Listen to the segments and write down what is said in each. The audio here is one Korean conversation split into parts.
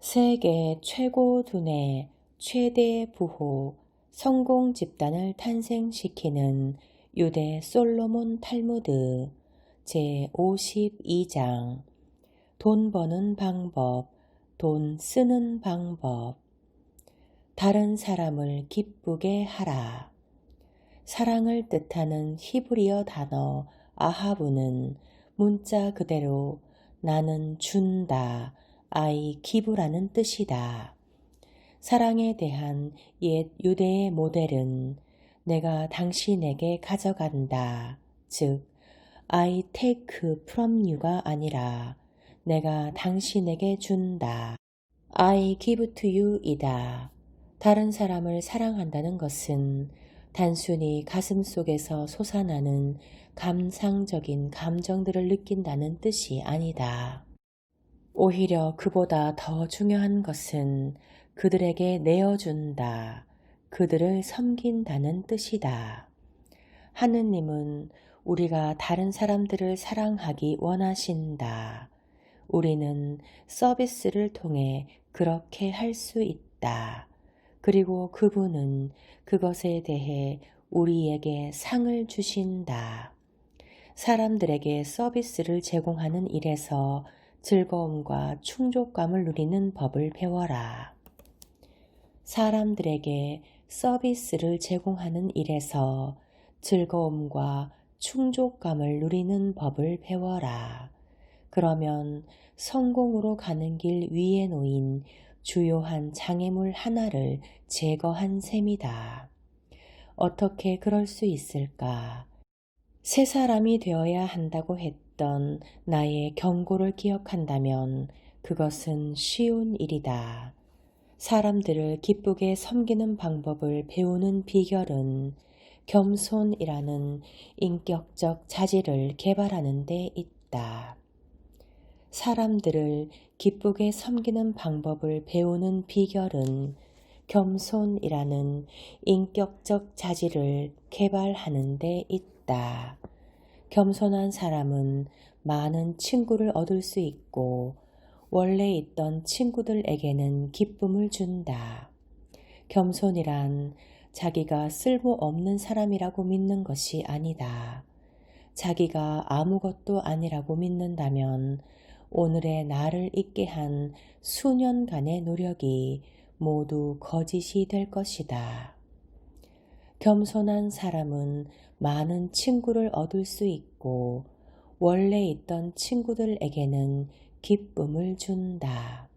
세계 최고 두뇌 최대 부호 성공 집단을 탄생시키는 유대 솔로몬 탈무드 제52장 돈 버는 방법, 돈 쓰는 방법. 다른 사람을 기쁘게 하라. 사랑을 뜻하는 히브리어 단어 아하브는 문자 그대로 나는 준다, I give라는 뜻이다. 사랑에 대한 옛 유대의 모델은 내가 당신에게 가져간다, 즉 I take from you가 아니라 내가 당신에게 준다, I give to you 이다. 다른 사람을 사랑한다는 것은 단순히 가슴 속에서 솟아나는 감상적인 감정들을 느낀다는 뜻이 아니다. 오히려 그보다 더 중요한 것은 그들에게 내어준다, 그들을 섬긴다는 뜻이다. 하느님은 우리가 다른 사람들을 사랑하기 원하신다. 우리는 서비스를 통해 그렇게 할 수 있다. 그리고 그분은 그것에 대해 우리에게 상을 주신다. 사람들에게 서비스를 제공하는 일에서 즐거움과 충족감을 누리는 법을 배워라. 사람들에게 서비스를 제공하는 일에서 즐거움과 충족감을 누리는 법을 배워라. 그러면 성공으로 가는 길 위에 놓인 주요한 장애물 하나를 제거한 셈이다. 어떻게 그럴 수 있을까? 새 사람이 되어야 한다고 했던 나의 경고를 기억한다면 그것은 쉬운 일이다. 사람들을 기쁘게 섬기는 방법을 배우는 비결은 겸손이라는 인격적 자질을 개발하는 데 있다. 사람들을 기쁘게 섬기는 방법을 배우는 비결은 겸손이라는 인격적 자질을 개발하는 데 있다. 겸손한 사람은 많은 친구를 얻을 수 있고 원래 있던 친구들에게는 기쁨을 준다. 겸손이란 자기가 쓸모없는 사람이라고 믿는 것이 아니다. 자기가 아무것도 아니라고 믿는다면 오늘의 나를 있게 한 수년간의 노력이 모두 거짓이 될 것이다. 겸손한 사람은 많은 친구를 얻을 수 있고 원래 있던 친구들에게는 기쁨을 준다.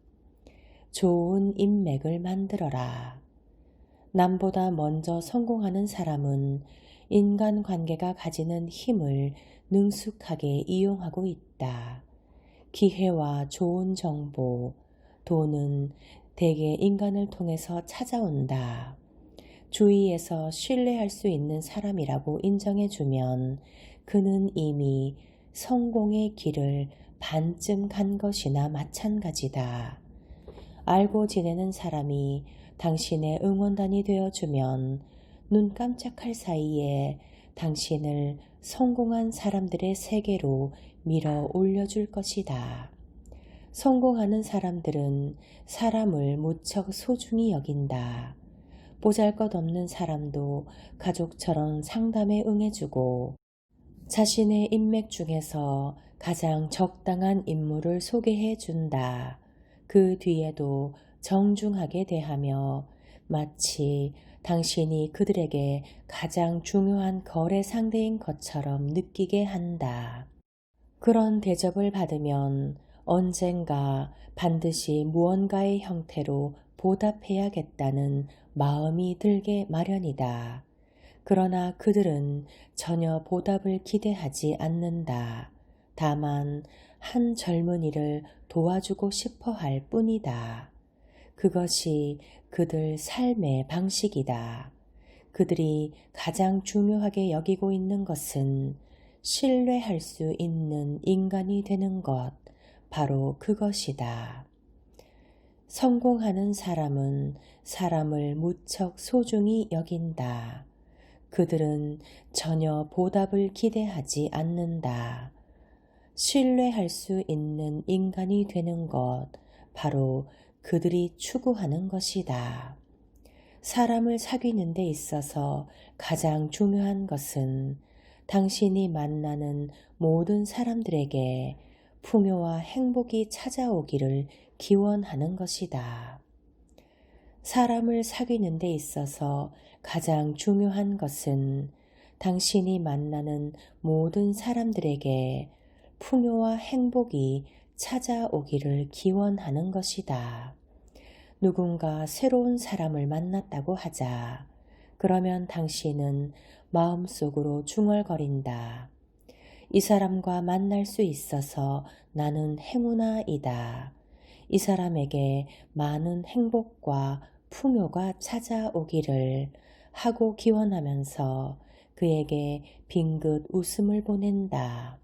좋은 인맥을 만들어라. 남보다 먼저 성공하는 사람은 인간관계가 가지는 힘을 능숙하게 이용하고 있다. 기회와 좋은 정보, 돈은 대개 인간을 통해서 찾아온다. 주위에서 신뢰할 수 있는 사람이라고 인정해주면 그는 이미 성공의 길을 반쯤 간 것이나 마찬가지다. 알고 지내는 사람이 당신의 응원단이 되어주면 눈 깜짝할 사이에 당신을 성공한 사람들의 세계로 밀어 올려줄 것이다. 성공하는 사람들은 사람을 무척 소중히 여긴다. 보잘것없는 사람도 가족처럼 상담에 응해주고 자신의 인맥 중에서 가장 적당한 인물을 소개해 준다. 그 뒤에도 정중하게 대하며 마치 당신이 그들에게 가장 중요한 거래 상대인 것처럼 느끼게 한다. 그런 대접을 받으면 언젠가 반드시 무언가의 형태로 보답해야겠다는 마음이 들게 마련이다. 그러나 그들은 전혀 보답을 기대하지 않는다. 다만 한 젊은이를 도와주고 싶어 할 뿐이다. 그것이 그들 삶의 방식이다. 그들이 가장 중요하게 여기고 있는 것은 신뢰할 수 있는 인간이 되는 것, 바로 그것이다. 성공하는 사람은 사람을 무척 소중히 여긴다. 그들은 전혀 보답을 기대하지 않는다. 신뢰할 수 있는 인간이 되는 것, 바로 그들이 추구하는 것이다. 사람을 사귀는 데 있어서 가장 중요한 것은 당신이 만나는 모든 사람들에게 풍요와 행복이 찾아오기를 기원하는 것이다. 사람을 사귀는 데 있어서 가장 중요한 것은 당신이 만나는 모든 사람들에게 풍요와 행복이 찾아오기를 기원하는 것이다. 누군가 새로운 사람을 만났다고 하자. 그러면 당신은 마음속으로 중얼거린다. 이 사람과 만날 수 있어서 나는 행운아이다. 이 사람에게 많은 행복과 풍요가 찾아오기를 하고 기원하면서 그에게 빙긋 웃음을 보낸다.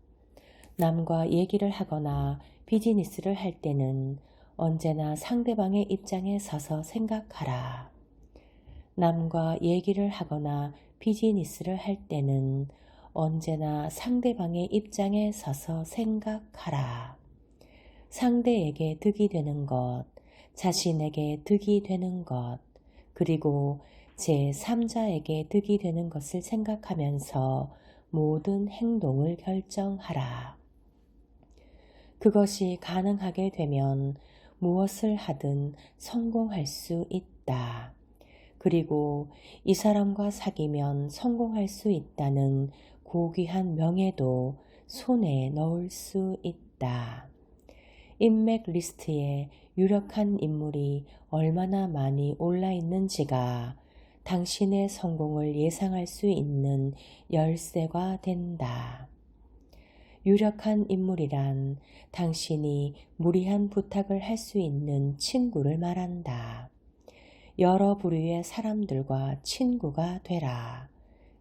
남과 얘기를 하거나 비즈니스를 할 때는 언제나 상대방의 입장에 서서 생각하라. 남과 얘기를 하거나 비즈니스를 할 때는 언제나 상대방의 입장에 서서 생각하라. 상대에게 득이 되는 것, 자신에게 득이 되는 것, 그리고 제3자에게 득이 되는 것을 생각하면서 모든 행동을 결정하라. 그것이 가능하게 되면 무엇을 하든 성공할 수 있다. 그리고 이 사람과 사귀면 성공할 수 있다는 고귀한 명예도 손에 넣을 수 있다. 인맥 리스트에 유력한 인물이 얼마나 많이 올라 있는지가 당신의 성공을 예상할 수 있는 열쇠가 된다. 유력한 인물이란 당신이 무리한 부탁을 할 수 있는 친구를 말한다. 여러 부류의 사람들과 친구가 되라.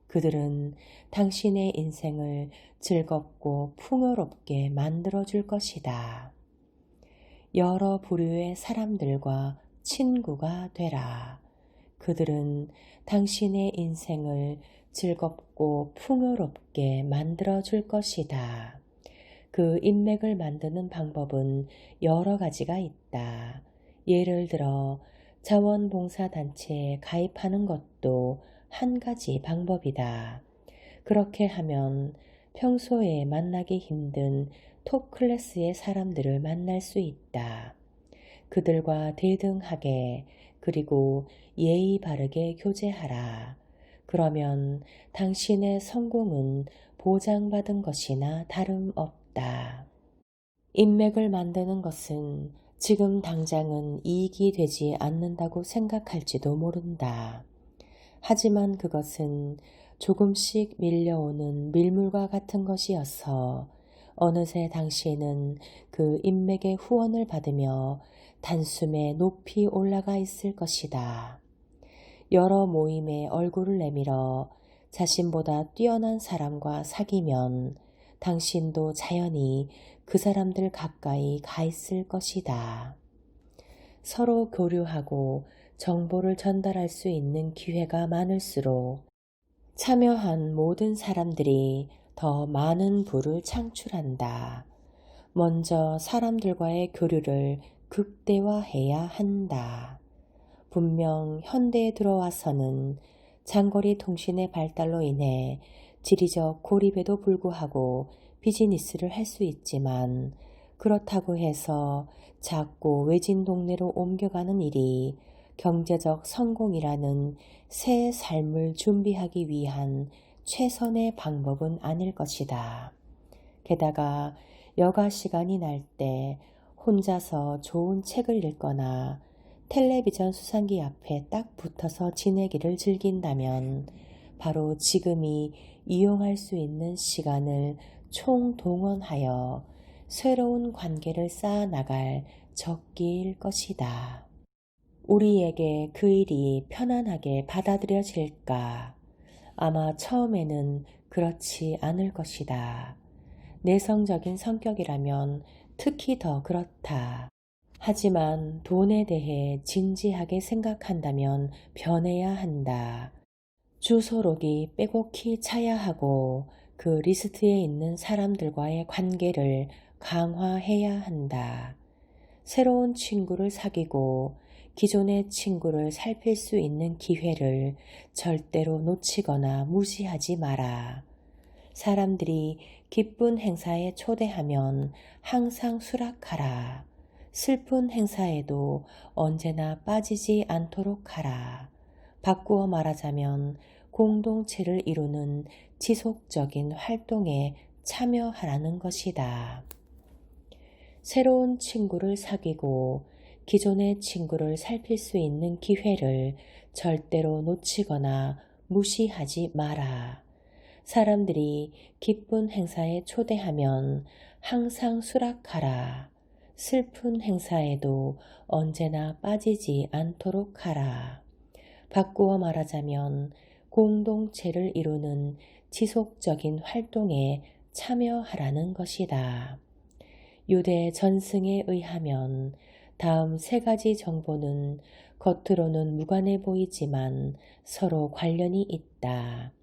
그들은 당신의 인생을 즐겁고 풍요롭게 만들어줄 것이다. 여러 부류의 사람들과 친구가 되라. 그들은 당신의 인생을 즐겁고 풍요롭게 만들어줄 것이다. 그 인맥을 만드는 방법은 여러 가지가 있다. 예를 들어 자원봉사단체에 가입하는 것도 한 가지 방법이다. 그렇게 하면 평소에 만나기 힘든 톱 클래스의 사람들을 만날 수 있다. 그들과 대등하게 그리고 예의 바르게 교제하라. 그러면 당신의 성공은 보장받은 것이나 다름없다. 인맥을 만드는 것은 지금 당장은 이익이 되지 않는다고 생각할지도 모른다. 하지만 그것은 조금씩 밀려오는 밀물과 같은 것이어서 어느새 당신은 그 인맥의 후원을 받으며 단숨에 높이 올라가 있을 것이다. 여러 모임에 얼굴을 내밀어 자신보다 뛰어난 사람과 사귀면 당신도 자연히 그 사람들 가까이 가 있을 것이다. 서로 교류하고 정보를 전달할 수 있는 기회가 많을수록 참여한 모든 사람들이 더 많은 부를 창출한다. 먼저 사람들과의 교류를 극대화해야 한다. 분명 현대에 들어와서는 장거리 통신의 발달로 인해 지리적 고립에도 불구하고 비즈니스를 할 수 있지만 그렇다고 해서 작고 외진 동네로 옮겨가는 일이 경제적 성공이라는 새 삶을 준비하기 위한 최선의 방법은 아닐 것이다. 게다가 여가 시간이 날 때 혼자서 좋은 책을 읽거나 텔레비전 수상기 앞에 딱 붙어서 지내기를 즐긴다면 바로 지금이 이용할 수 있는 시간을 총동원하여 새로운 관계를 쌓아나갈 적기일 것이다. 우리에게 그 일이 편안하게 받아들여질까? 아마 처음에는 그렇지 않을 것이다. 내성적인 성격이라면 특히 더 그렇다. 하지만 돈에 대해 진지하게 생각한다면 변해야 한다. 주소록이 빼곡히 차야 하고 그 리스트에 있는 사람들과의 관계를 강화해야 한다. 새로운 친구를 사귀고 기존의 친구를 살필 수 있는 기회를 절대로 놓치거나 무시하지 마라. 사람들이 기쁜 행사에 초대하면 항상 수락하라. 슬픈 행사에도 언제나 빠지지 않도록 하라. 바꾸어 말하자면 공동체를 이루는 지속적인 활동에 참여하라는 것이다. 새로운 친구를 사귀고 기존의 친구를 살필 수 있는 기회를 절대로 놓치거나 무시하지 마라. 사람들이 기쁜 행사에 초대하면 항상 수락하라. 슬픈 행사에도 언제나 빠지지 않도록 하라. 바꾸어 말하자면 공동체를 이루는 지속적인 활동에 참여하라는 것이다. 유대 전승에 의하면 다음 세 가지 정보는 겉으로는 무관해 보이지만 서로 관련이 있다.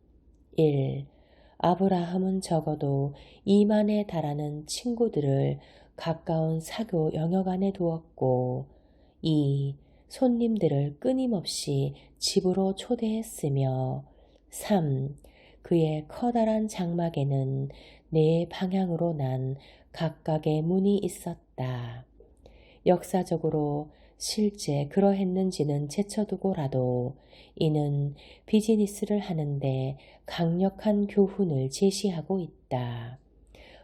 1. 아브라함은 적어도 2만에 달하는 친구들을 가까운 사교 영역 안에 두었고 2. 손님들을 끊임없이 집으로 초대했으며 3. 그의 커다란 장막에는 4방향으로 난 각각의 문이 있었다. 역사적으로 실제 그러했는지는 제쳐두고라도 이는 비즈니스를 하는데 강력한 교훈을 제시하고 있다.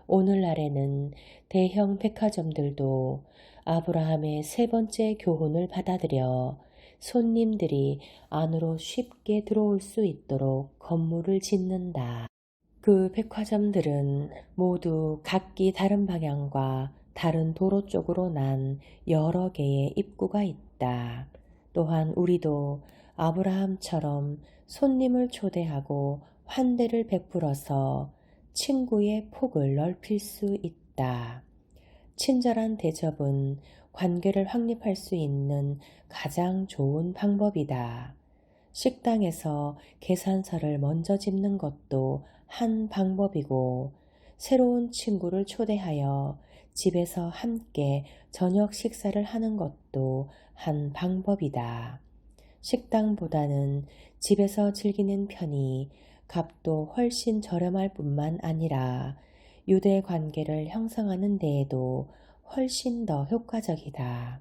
오늘날에는 대형 백화점들도 아브라함의 세 번째 교훈을 받아들여 손님들이 안으로 쉽게 들어올 수 있도록 건물을 짓는다. 그 백화점들은 모두 각기 다른 방향과 다른 도로 쪽으로 난 여러 개의 입구가 있다. 또한 우리도 아브라함처럼 손님을 초대하고 환대를 베풀어서 친구의 폭을 넓힐 수 있다. 친절한 대접은 관계를 확립할 수 있는 가장 좋은 방법이다. 식당에서 계산서를 먼저 짚는 것도 한 방법이고, 새로운 친구를 초대하여 집에서 함께 저녁 식사를 하는 것도 한 방법이다. 식당보다는 집에서 즐기는 편이 값도 훨씬 저렴할 뿐만 아니라 유대 관계를 형성하는 데에도 훨씬 더 효과적이다.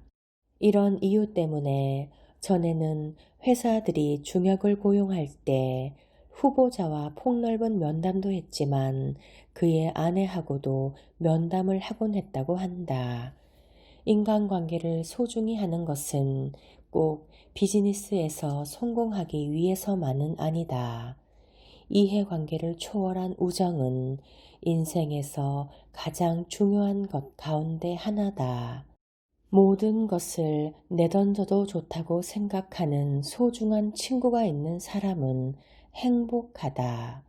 이런 이유 때문에 전에는 회사들이 중역을 고용할 때 후보자와 폭넓은 면담도 했지만 그의 아내하고도 면담을 하곤 했다고 한다. 인간관계를 소중히 하는 것은 꼭 비즈니스에서 성공하기 위해서만은 아니다. 이해관계를 초월한 우정은 인생에서 가장 중요한 것 가운데 하나다. 모든 것을 내던져도 좋다고 생각하는 소중한 친구가 있는 사람은 행복하다.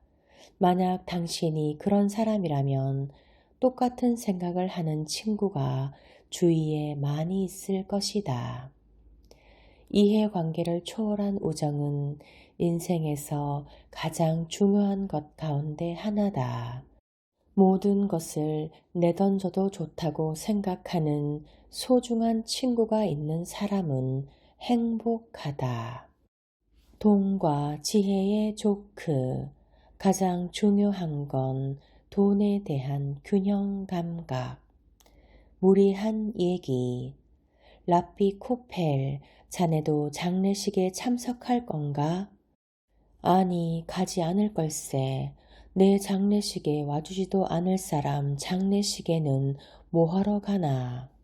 만약 당신이 그런 사람이라면 똑같은 생각을 하는 친구가 주위에 많이 있을 것이다. 이해관계를 초월한 우정은 인생에서 가장 중요한 것 가운데 하나다. 모든 것을 내던져도 좋다고 생각하는 소중한 친구가 있는 사람은 행복하다. 돈과 지혜의 조크. 가장 중요한 건 돈에 대한 균형 감각. 무리한 얘기. 라피 코펠, 자네도 장례식에 참석할 건가? 아니, 가지 않을 걸세. 내 장례식에 와주지도 않을 사람 장례식에는 뭐하러 가나.